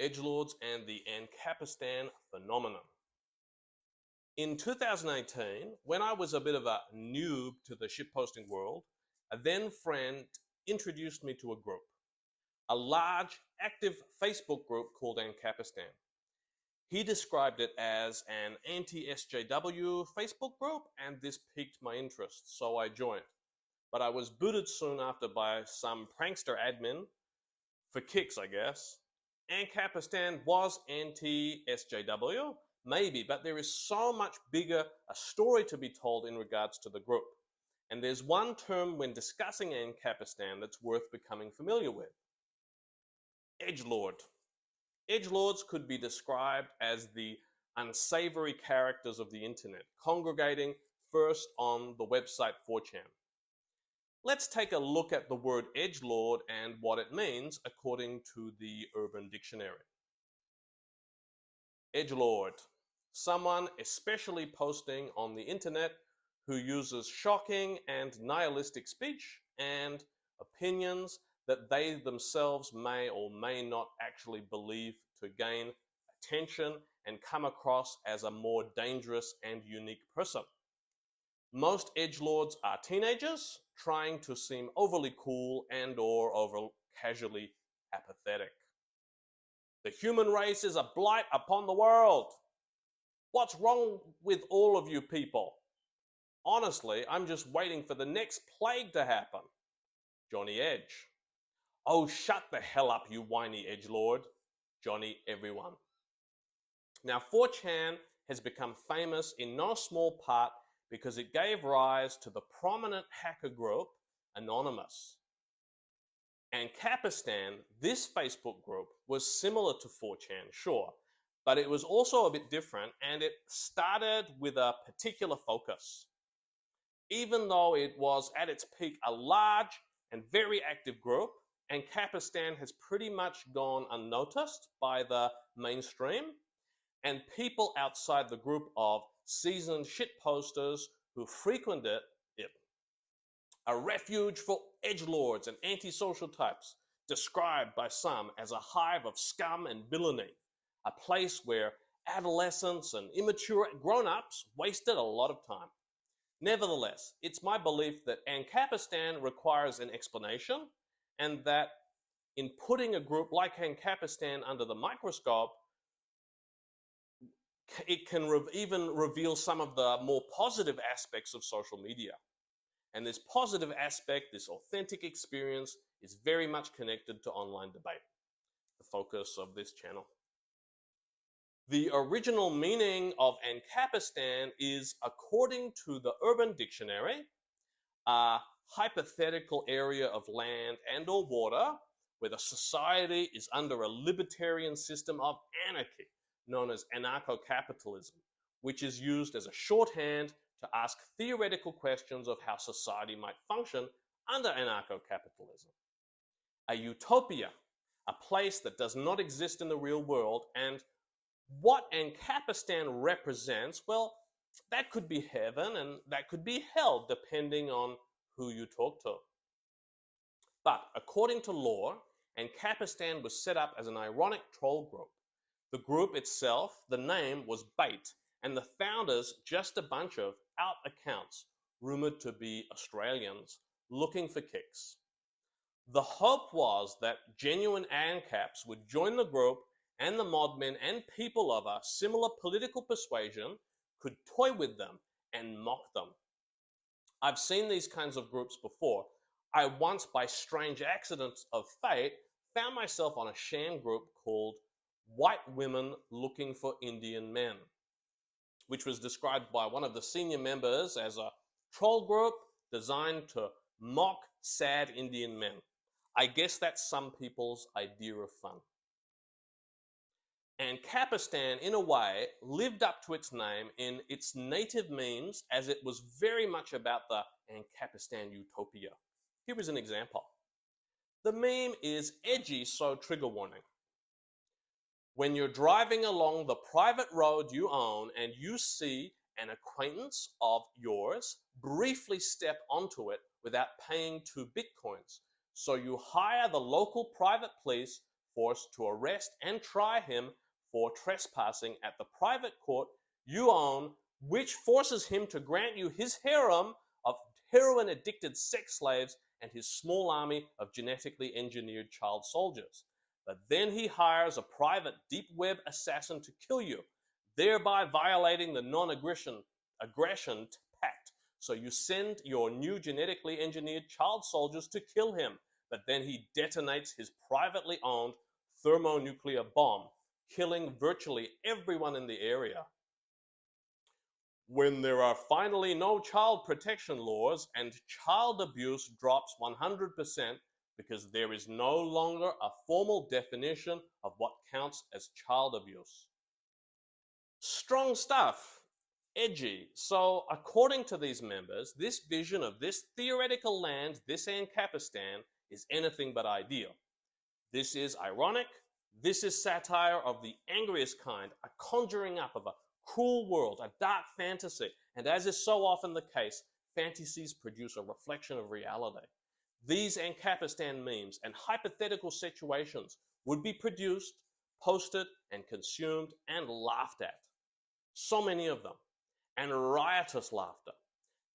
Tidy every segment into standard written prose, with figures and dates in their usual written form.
Edgelords and the Ancapistan phenomenon. In 2018, when I was a bit of a noob to the shitposting world, a then friend introduced me to a group, a large, active Facebook group called Ancapistan. He described it as an anti-SJW Facebook group, and this piqued my interest, so I joined. But I was booted soon after by some prankster admin, for kicks, I guess. Ancapistan was anti-SJW, maybe, but there is so much bigger a story to be told in regards to the group. And there's one term when discussing Ancapistan that's worth becoming familiar with. Edgelord. Edgelords could be described as the unsavory characters of the internet, congregating first on the website 4chan. Let's take a look at the word edgelord and what it means according to the Urban Dictionary. Edgelord, someone especially posting on the internet who uses shocking and nihilistic speech and opinions that they themselves may or may not actually believe to gain attention and come across as a more dangerous and unique person. Most edgelords are teenagers trying to seem overly cool and or over casually apathetic. The human race is a blight upon the world. What's wrong with all of you people? Honestly, I'm just waiting for the next plague to happen. Johnny Edge. Oh, shut the hell up, you whiny edgelord. Johnny everyone. Now, 4chan has become famous in no small part because it gave rise to the prominent hacker group Anonymous. Ancapistan, this Facebook group, was similar to 4chan, sure, but it was also a bit different, and it started with a particular focus. Even though it was at its peak a large and very active group, Ancapistan has pretty much gone unnoticed by the mainstream, and people outside the group of seasoned shitposters who frequent it, a refuge for edgelords and antisocial types, described by some as a hive of scum and villainy, a place where adolescents and immature grown-ups wasted a lot of time. Nevertheless, it's my belief that Ancapistan requires an explanation, and that in putting a group like Ancapistan under the microscope, it can even reveal some of the more positive aspects of social media. And this positive aspect, this authentic experience, is very much connected to online debate, the focus of this channel. The original meaning of Ancapistan is, according to the Urban Dictionary, a hypothetical area of land and or water where the society is under a libertarian system of anarchy, known as anarcho-capitalism, which is used as a shorthand to ask theoretical questions of how society might function under anarcho-capitalism. A utopia, a place that does not exist in the real world, and what Ancapistan represents, well, that could be heaven and that could be hell, depending on who you talk to. But according to lore, Ancapistan was set up as an ironic troll group. The group itself, the name was bait, and the founders just a bunch of out accounts rumored to be Australians looking for kicks. The hope was that genuine ANCAPs would join the group, and the modmen and people of a similar political persuasion could toy with them and mock them. I've seen these kinds of groups before. I once, by strange accidents of fate, found myself on a sham group called White Women Looking for Indian Men, which was described by one of the senior members as a troll group designed to mock sad Indian men. I guess that's some people's idea of fun. Ancapistan, in a way, lived up to its name in its native memes, as it was very much about the Ancapistan utopia. Here is an example. The meme is edgy, so trigger warning. When you're driving along the private road you own and you see an acquaintance of yours, briefly step onto it without paying 2 bitcoins. So you hire the local private police forced to arrest and try him for trespassing at the private court you own, which forces him to grant you his harem of heroin-addicted sex slaves and his small army of genetically engineered child soldiers. But then he hires a private deep web assassin to kill you, thereby violating the non-aggression pact. So you send your new genetically engineered child soldiers to kill him, but then he detonates his privately owned thermonuclear bomb, killing virtually everyone in the area. When there are finally no child protection laws and child abuse drops 100% because there is no longer a formal definition of what counts as child abuse. Strong stuff. Edgy. So, according to these members, this vision of this theoretical land, this Ancapistan, is anything but ideal. This is ironic. This is satire of the angriest kind, a conjuring up of a cruel world, a dark fantasy, and as is so often the case, fantasies produce a reflection of reality. These Ancapistan memes and hypothetical situations would be produced, posted, and consumed and laughed at. So many of them, and riotous laughter.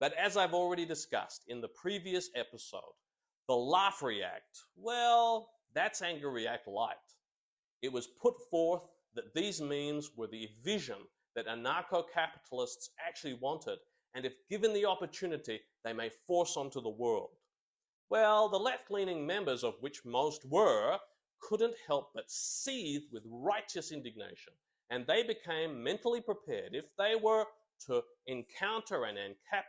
But as I've already discussed in the previous episode, the laugh react, well, that's anger react light. It was put forth that these memes were the vision that anarcho-capitalists actually wanted, and if given the opportunity, they may force onto the world. Well, the left-leaning members, of which most were, couldn't help but seethe with righteous indignation, and they became mentally prepared if they were to encounter an Ancap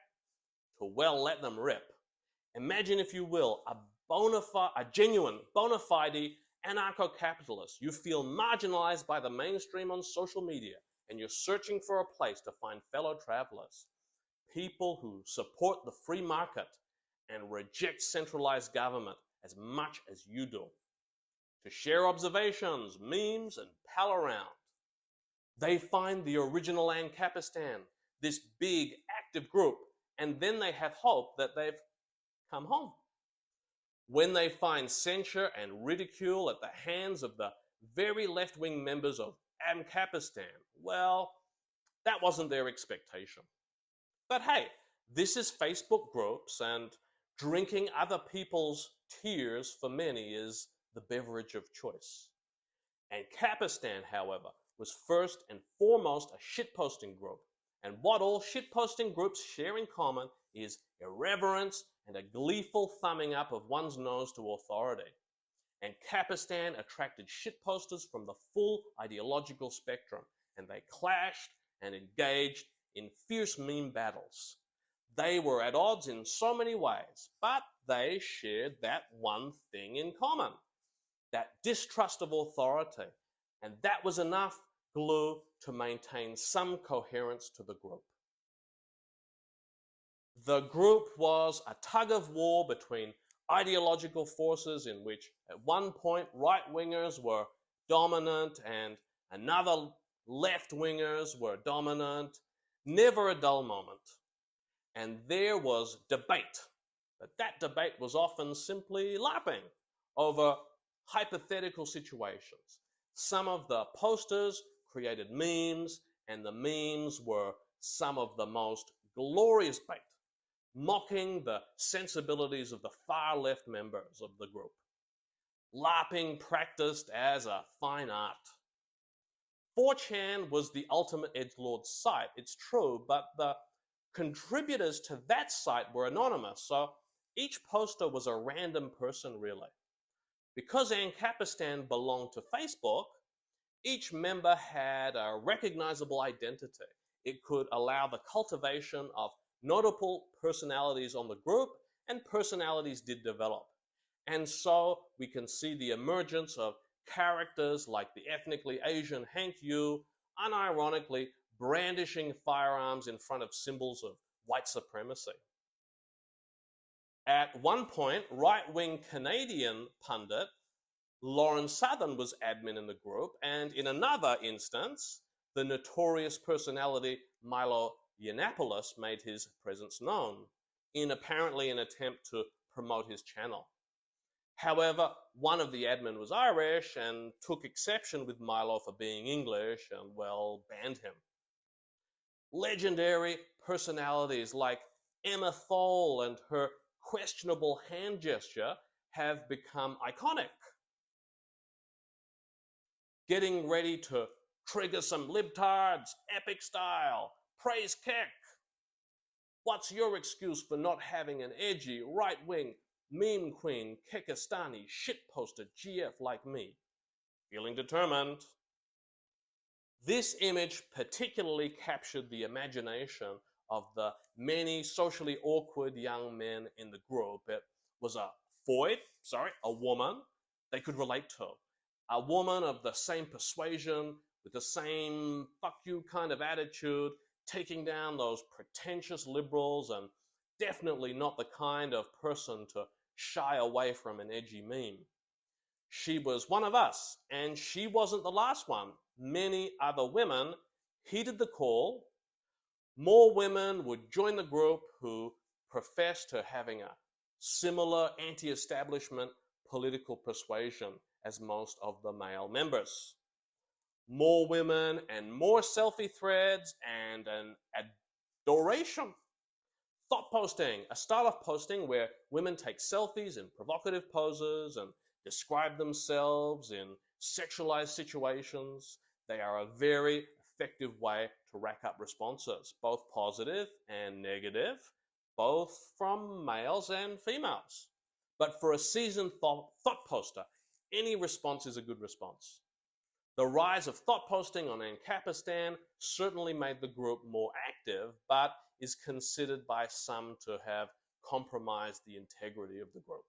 to well let them rip. Imagine, if you will, a genuine, bona fide anarcho-capitalist. You feel marginalized by the mainstream on social media, and you're searching for a place to find fellow travelers, people who support the free market and reject centralized government as much as you do, to share observations, memes, and pal around. They find the original Ancapistan, this big, active group, and then they have hope that they've come home. When they find censure and ridicule at the hands of the very left-wing members of Ancapistan, well, that wasn't their expectation. But hey, this is Facebook groups, and drinking other people's tears for many is the beverage of choice. Ancapistan, however, was first and foremost a shitposting group, and what all shitposting groups share in common is irreverence and a gleeful thumbing up of one's nose to authority. Ancapistan attracted shitposters from the full ideological spectrum, and they clashed and engaged in fierce meme battles. They were at odds in so many ways, but they shared that one thing in common, that distrust of authority, and that was enough glue to maintain some coherence to the group. The group was a tug of war between ideological forces in which at one point right-wingers were dominant and another left-wingers were dominant, never a dull moment. And there was debate, but that debate was often simply lapping over hypothetical situations. Some of the posters created memes, and the memes were some of the most glorious bait, mocking the sensibilities of the far left members of the group. LARPing practiced as a fine art. 4chan was the ultimate edgelord site, it's true, but the contributors to that site were anonymous, so each poster was a random person, really. Because Ancapistan belonged to Facebook, each member had a recognizable identity. It could allow the cultivation of notable personalities on the group, and personalities did develop. And so we can see the emergence of characters like the ethnically Asian Hank Yu, unironically brandishing firearms in front of symbols of white supremacy. At one point, right-wing Canadian pundit Lauren Southern was admin in the group, and in another instance, the notorious personality Milo Yiannopoulos made his presence known, in apparently an attempt to promote his channel. However, one of the admin was Irish and took exception with Milo for being English and, well, banned him. Legendary personalities like Emma Thole and her questionable hand gesture have become iconic. Getting ready to trigger some libtards, epic style, praise Keck. What's your excuse for not having an edgy, right-wing, meme queen, Kekistani, shitposter GF like me? Feeling determined. This image particularly captured the imagination of the many socially awkward young men in the group. It was a woman they could relate to. A woman of the same persuasion, with the same fuck you kind of attitude, taking down those pretentious liberals, and definitely not the kind of person to shy away from an edgy meme. She was one of us, and she wasn't the last one. Many other women heeded the call. More women would join the group who professed to having a similar anti-establishment political persuasion as most of the male members. More women and more selfie threads and an adoration. Thought posting, a style of posting where women take selfies in provocative poses and describe themselves in sexualized situations. They are a very effective way to rack up responses, both positive and negative, both from males and females. But for a seasoned thought poster, any response is a good response. The rise of thought posting on Ancapistan certainly made the group more active, but is considered by some to have compromised the integrity of the group.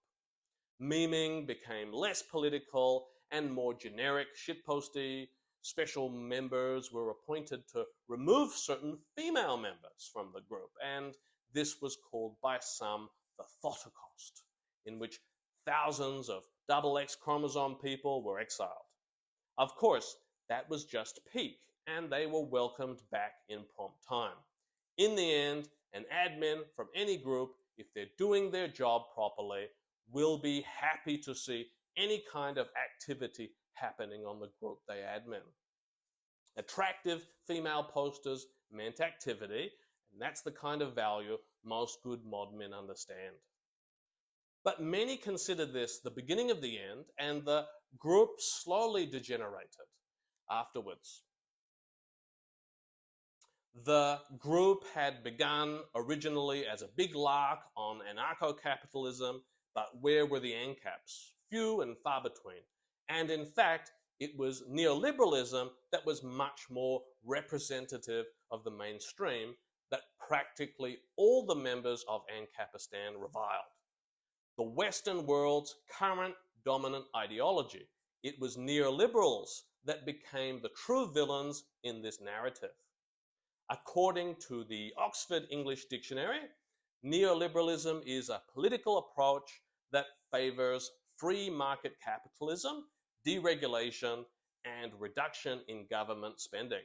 Memeing became less political and more generic, shitposty. Special members were appointed to remove certain female members from the group, and this was called by some the Thotacost, in which thousands of XX chromosome people were exiled. Of course, that was just peak, and they were welcomed back in prompt time. In the end, an admin from any group, if they're doing their job properly, will be happy to see any kind of activity happening on the group they admin. Attractive female posters meant activity, and that's the kind of value most good modmen understand. But many considered this the beginning of the end, and the group slowly degenerated afterwards. The group had begun originally as a big lark on anarcho-capitalism, but where were the ANCAPs? Few and far between. And in fact, it was neoliberalism that was much more representative of the mainstream that practically all the members of Ancapistan reviled. The Western world's current dominant ideology. It was neoliberals that became the true villains in this narrative. According to the Oxford English Dictionary, neoliberalism is a political approach that favors free market capitalism, deregulation, and reduction in government spending.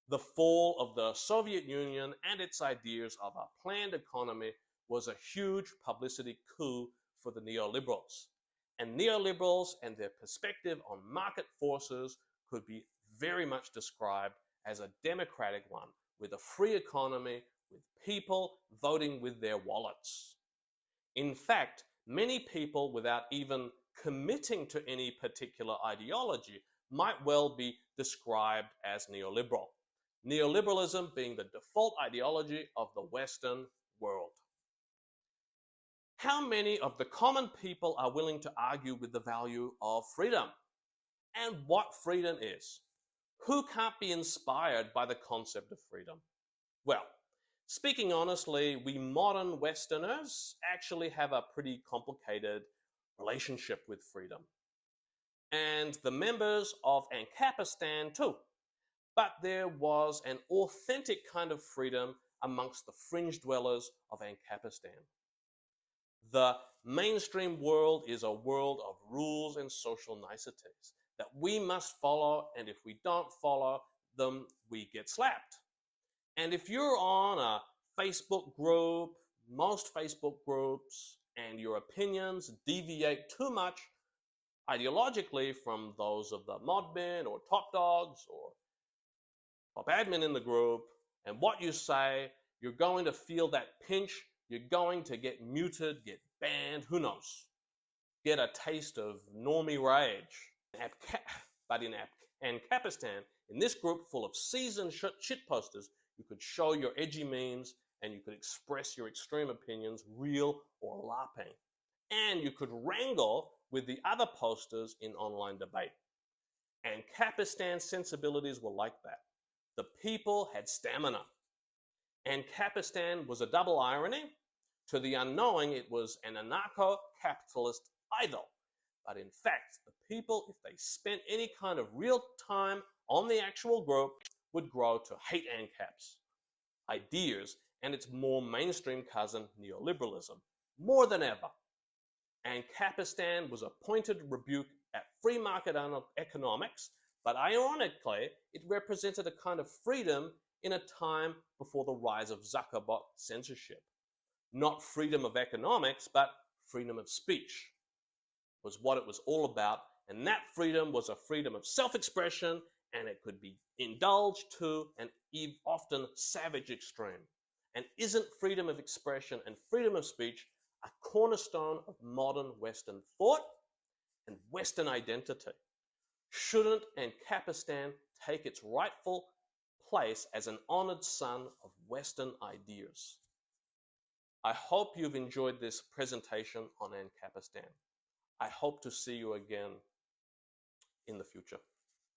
The fall of the Soviet Union and its ideas of a planned economy was a huge publicity coup for the neoliberals. And neoliberals and their perspective on market forces could be very much described as a democratic one, with a free economy, with people voting with their wallets. In fact, many people, without even committing to any particular ideology, might well be described as neoliberal. Neoliberalism being the default ideology of the Western world. How many of the common people are willing to argue with the value of freedom and what freedom is? Who can't be inspired by the concept of freedom? Well, speaking honestly, we modern Westerners actually have a pretty complicated relationship with freedom. And the members of Ancapistan too. But there was an authentic kind of freedom amongst the fringe dwellers of Ancapistan. The mainstream world is a world of rules and social niceties that we must follow, and if we don't follow them, we get slapped. And if you're on a Facebook group, most Facebook groups, and your opinions deviate too much ideologically from those of the modmin or top dogs or top admin in the group, and what you say, you're going to feel that pinch, you're going to get muted, get banned, who knows, get a taste of normie rage. But in Ancapistan, in this group full of seasoned shitposters, you could show your edgy memes and you could express your extreme opinions, real or LARPing. And you could wrangle with the other posters in online debate. Ancapistan's sensibilities were like that. The people had stamina. Ancapistan was a double irony. To the unknowing, it was an anarcho-capitalist idol. But in fact, the people, if they spent any kind of real time on the actual group, would grow to hate ANCAPs, ideas, and its more mainstream cousin, neoliberalism, more than ever. Ancapistan was a pointed rebuke at free market economics, but ironically, it represented a kind of freedom in a time before the rise of Zuckerbot censorship. Not freedom of economics, but freedom of speech was what it was all about, and that freedom was a freedom of self-expression, and it could be indulged to an often savage extreme. And isn't freedom of expression and freedom of speech a cornerstone of modern Western thought and Western identity? Shouldn't Ancapistan take its rightful place as an honored son of Western ideas? I hope you've enjoyed this presentation on Ancapistan. I hope to see you again in the future.